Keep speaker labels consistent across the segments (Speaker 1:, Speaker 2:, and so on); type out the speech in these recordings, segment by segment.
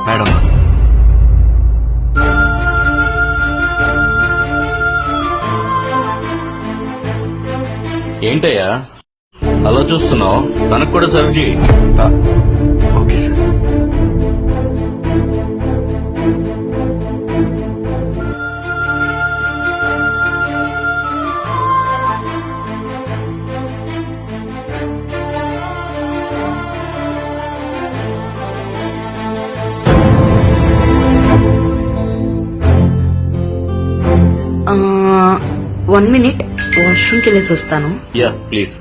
Speaker 1: Madam. ఏంటయ్యా అలా చూస్తున్నావు? తనకు కూడా సర్వ్ చేయి.
Speaker 2: Okay sir.
Speaker 3: వన్ మినిట్, వాష్రూమ్కి వెళ్ళేసి వస్తాను.
Speaker 1: Yeah please.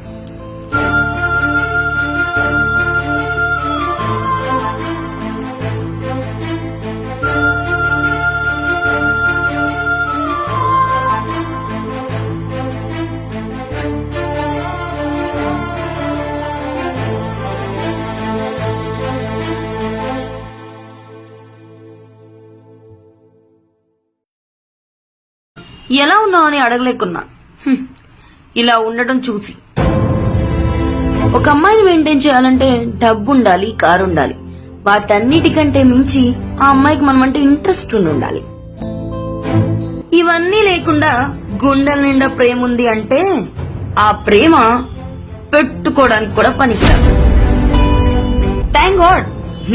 Speaker 3: ఎలా ఉన్నావు అని అడగలేకున్నా. ఇలా ఉండడం చూసి. ఒక అమ్మాయిని మెయింటైన్ చేయాలంటే డబ్బు ఉండాలి, కారు ఉండాలి. వాటన్నిటికంటే మించి ఆ అమ్మాయికి మనమంటే ఇంట్రెస్ట్ ఉండాలి. ఇవన్నీ లేకుండా గుండెల నిండా ప్రేమ ఉంది అంటే ఆ ప్రేమ పెట్టుకోవడానికి కూడా పనికిరాదు. థ్యాంక్ గాడ్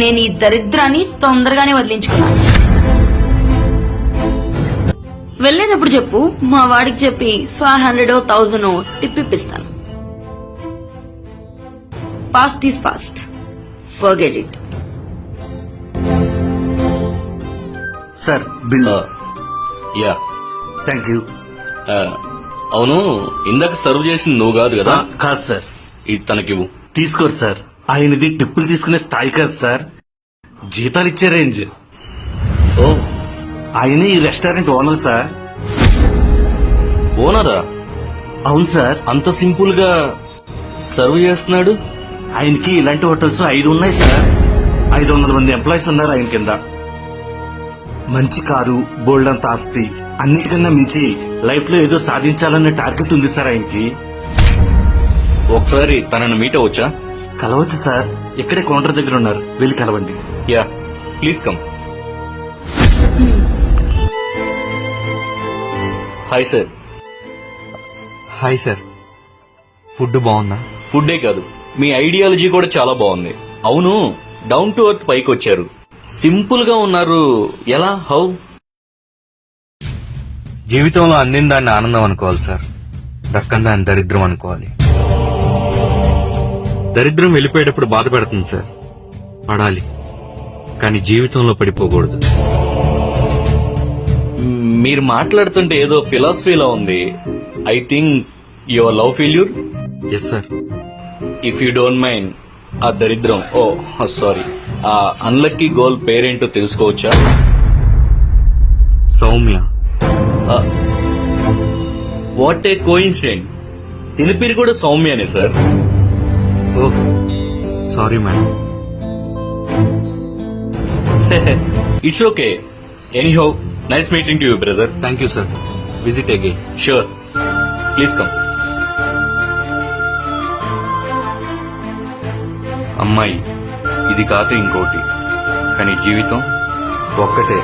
Speaker 3: నేను ఈ దరిద్రాన్ని తొందరగానే వదిలించుకున్నాను. వెళ్లేటప్పుడు చెప్పు, మా వాడికి చెప్పి 500 or 1000 టిప్ ఇప్పిస్తాను. Past is past, forget it.
Speaker 2: Sir bill.
Speaker 1: Yeah
Speaker 2: thank you.
Speaker 1: అవును, ఇందాక సర్వ్ చేసింది నువ్వు కాదు కదా?
Speaker 2: కాదు సార్.
Speaker 1: ఇది తనకివ్వు.
Speaker 2: తీసుకోరు సార్. ఆయనది టిప్పులు తీసుకునే స్థాయి కాదు సార్, జీతాలు ఇచ్చే రేంజ్.
Speaker 1: ఓ,
Speaker 2: ఆయన ఈ రెస్టారెంట్ ఓనర్ సార్.
Speaker 1: ఓనరా?
Speaker 2: అవును సార్.
Speaker 1: అంత సింపుల్ గా సర్వ్ చేస్తున్నాడు.
Speaker 2: ఆయనకి ఇలాంటి హోటల్స్ 5 ఉన్నాయి సార్. 500 మంది ఎంప్లాయీస్ ఉన్నారు ఆయన కింద. మంచి కారు, బోల్డ్ అంత ఆస్తి, అన్నిటికన్నా మించి లైఫ్ లో ఏదో సాధించాలనే టార్గెట్ ఉంది సార్ ఆయనకి.
Speaker 1: ఒకసారి తనను మీట్ అవ్వచ్చా?
Speaker 2: కలవచ్చు సార్. ఇక్కడే కౌంటర్ దగ్గర ఉన్నారు, వెళ్ళి కలవండి.
Speaker 1: Yeah please come. Hi sir.
Speaker 4: Hi sir. Food బాగుందా?
Speaker 1: ఫుడ్డే కాదు, మీ ఐడియాలజీ కూడా చాలా బాగుంది. అవును, డౌన్ టు ఎర్త్ పైకి వచ్చారు. సింపుల్ గా ఉన్నారు. ఎలా? హౌ?
Speaker 4: జీవితంలో అందిన దాన్ని ఆనందం అనుకోవాలి సార్, దక్కని దాన్ని దరిద్రం అనుకోవాలి. దరిద్రం వెళ్ళిపోయేటప్పుడు బాధ పెడుతుంది సార్, పడాలి, కానీ జీవితంలో పడిపోకూడదు.
Speaker 1: మీరు మాట్లాడుతుంటే ఏదో ఫిలాసఫీలా ఉంది. I think your love failure.
Speaker 4: Yes sir.
Speaker 1: If you don't mind, ఆ దరిద్రం, ఓ సారీ, ఆ అన్లక్కీ గోల్ పేరేంటో తెలుసుకోవచ్చా?
Speaker 4: సౌమ్య.
Speaker 1: What a coincident. తిని పేరు కూడా సౌమ్యనే sir.
Speaker 4: Oh sorry madam.
Speaker 1: It's okay. Anyhow, nice meeting to you brother.
Speaker 4: Thank you sir. Visit again.
Speaker 1: Sure, please come.
Speaker 4: అమ్మాయి ఇది కాదు ఇంకోటి, కానీ జీవితం ఒక్కటే.